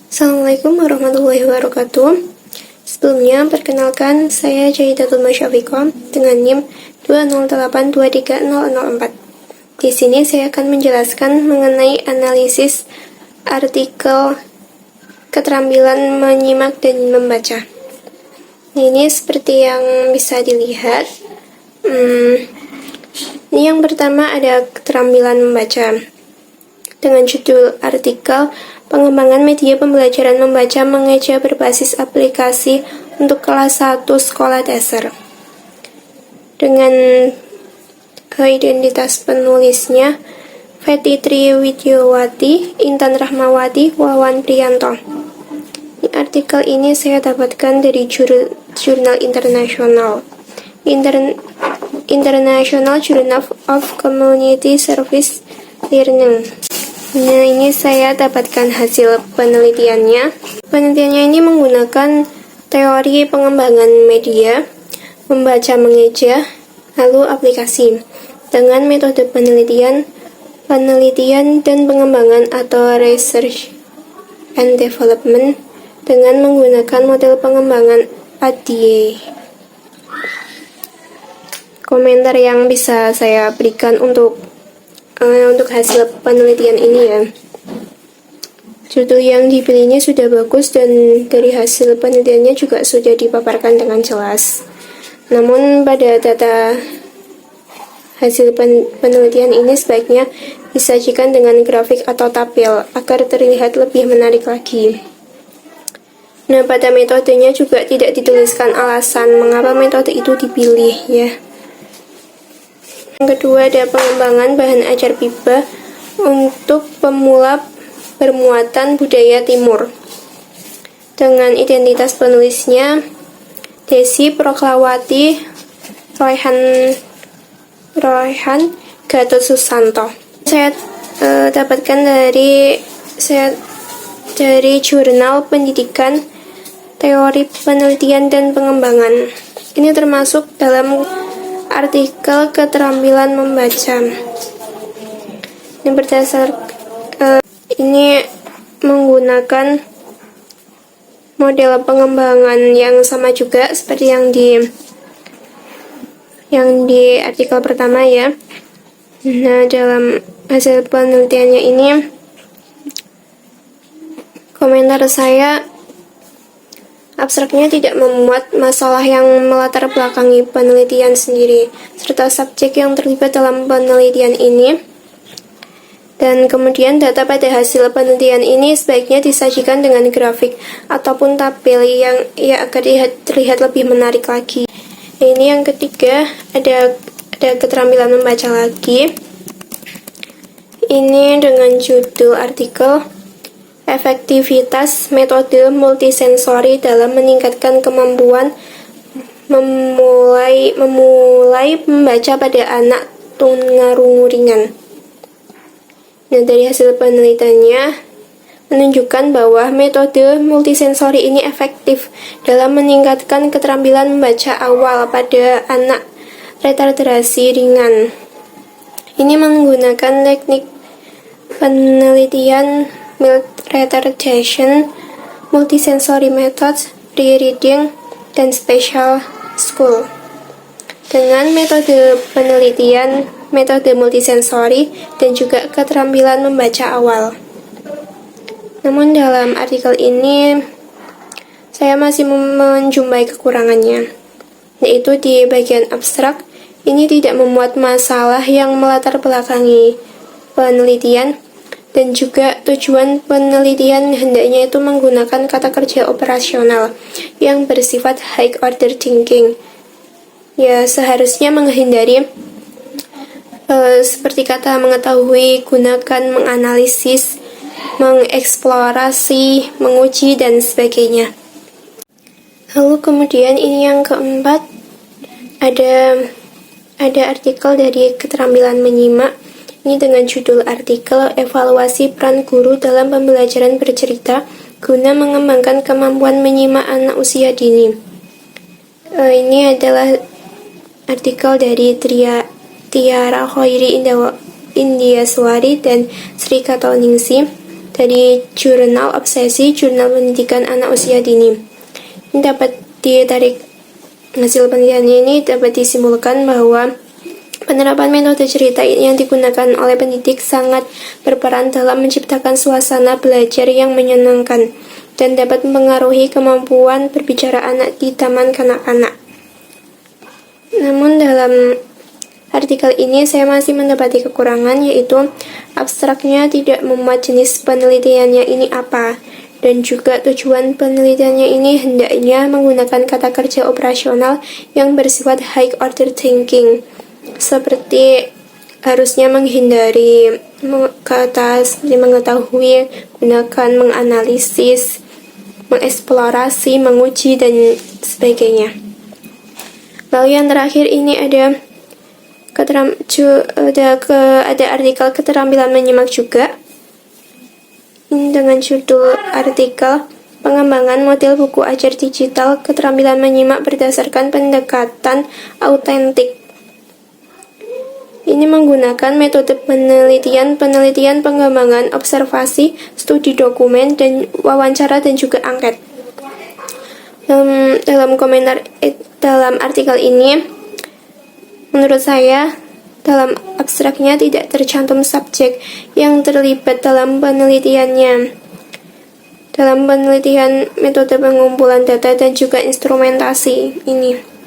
Assalamualaikum warahmatullahi wabarakatuh. Sebelumnya, perkenalkan saya Jahidatul Masyafiqah dengan NIM 208230004. Di sini saya akan menjelaskan mengenai analisis artikel keterampilan menyimak dan membaca. Ini seperti yang bisa dilihat. Ini yang pertama ada keterampilan membaca. Dengan judul artikel pengembangan media pembelajaran membaca mengeja berbasis aplikasi untuk kelas 1 sekolah dasar. Dengan identitas penulisnya Fetitri Widyawati, Intan Rahmawati, Wawan Priyanto. Artikel ini saya dapatkan dari jurnal internasional International Journal of Community Service Learning. Nah, ini saya dapatkan hasil penelitiannya. Penelitiannya ini menggunakan teori pengembangan media, membaca mengeja, lalu aplikasi. Dengan metode penelitian dan pengembangan atau research and development dengan menggunakan model pengembangan ADA. Komentar yang bisa saya berikan untuk hasil penelitian ini ya. Judul yang dipilihnya sudah bagus dan dari hasil penelitiannya juga sudah dipaparkan dengan jelas. Namun pada data hasil penelitian ini sebaiknya disajikan dengan grafik atau tabel agar terlihat lebih menarik lagi. Nah, pada metodenya juga tidak dituliskan alasan mengapa metode itu dipilih ya. Yang kedua ada pengembangan bahan ajar PIBA untuk pemula bermuatan budaya timur. Dengan identitas penulisnya Desi Proklawati Royhan Gatot Susanto. Saya dapatkan dari jurnal pendidikan teori penelitian dan pengembangan. Ini termasuk dalam artikel keterampilan membaca. Ini ini menggunakan model pengembangan yang sama juga seperti yang di artikel pertama ya. Nah, dalam hasil penelitiannya ini komentar saya abstraknya tidak memuat masalah yang melatar belakangi penelitian sendiri, serta subjek yang terlibat dalam penelitian ini. Dan kemudian data pada hasil penelitian ini sebaiknya disajikan dengan grafik ataupun tabel yang agar terlihat lebih menarik lagi. Ini yang ketiga, ada keterampilan membaca lagi. Ini dengan judul artikel efektivitas metode multisensori dalam meningkatkan kemampuan memulai membaca pada anak tunarungu ringan. Nah, dari hasil penelitiannya menunjukkan bahwa metode multisensori ini efektif dalam meningkatkan keterampilan membaca awal pada anak retardasi ringan. Ini menggunakan teknik penelitian mild retardation, multisensory methods, pre-reading, dan special school. Dengan metode penelitian, metode multisensori, dan juga keterampilan membaca awal. Namun dalam artikel ini, saya masih menjumpai kekurangannya, yaitu di bagian abstrak, ini tidak memuat masalah yang melatar belakangi penelitian, dan juga tujuan penelitian hendaknya itu menggunakan kata kerja operasional yang bersifat high order thinking. Ya, seharusnya menghindari seperti kata mengetahui, gunakan, menganalisis, mengeksplorasi, menguji, dan sebagainya. Lalu kemudian ini yang keempat, ada artikel dari keterampilan menyimak. Ini dengan judul artikel evaluasi peran guru dalam pembelajaran bercerita guna mengembangkan kemampuan menyimak anak usia dini. Ini adalah artikel dari Tiara Khairi Indiaswari dan Sri Katoningsi dari Jurnal Obsesi, Jurnal Pendidikan Anak Usia Dini. Ini dapat ditarik hasil penelitiannya ini dapat disimpulkan bahwa penerapan metode cerita yang digunakan oleh pendidik sangat berperan dalam menciptakan suasana belajar yang menyenangkan dan dapat mempengaruhi kemampuan berbicara anak di taman kanak-kanak. Namun dalam artikel ini saya masih mendapati kekurangan, yaitu abstraknya tidak memuat jenis penelitiannya ini apa, dan juga tujuan penelitiannya ini hendaknya menggunakan kata kerja operasional yang bersifat high order thinking, seperti harusnya menghindari kata seperti mengetahui, gunakan, menganalisis, mengeksplorasi, menguji, dan sebagainya. Lalu yang terakhir ini ada artikel keterampilan menyimak juga, dengan judul artikel pengembangan model buku ajar digital keterampilan menyimak berdasarkan pendekatan autentik. Ini menggunakan metode penelitian, pengembangan, observasi, studi dokumen, dan wawancara, dan juga angket. Dalam komentar dalam artikel ini, menurut saya, dalam abstraknya tidak tercantum subjek yang terlibat dalam penelitiannya. Dalam penelitian metode pengumpulan data dan juga instrumentasi ini.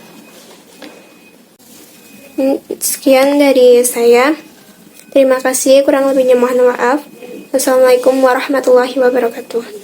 Sekian dari saya. Terima kasih, kurang lebihnya mohon maaf. Wassalamualaikum warahmatullahi wabarakatuh.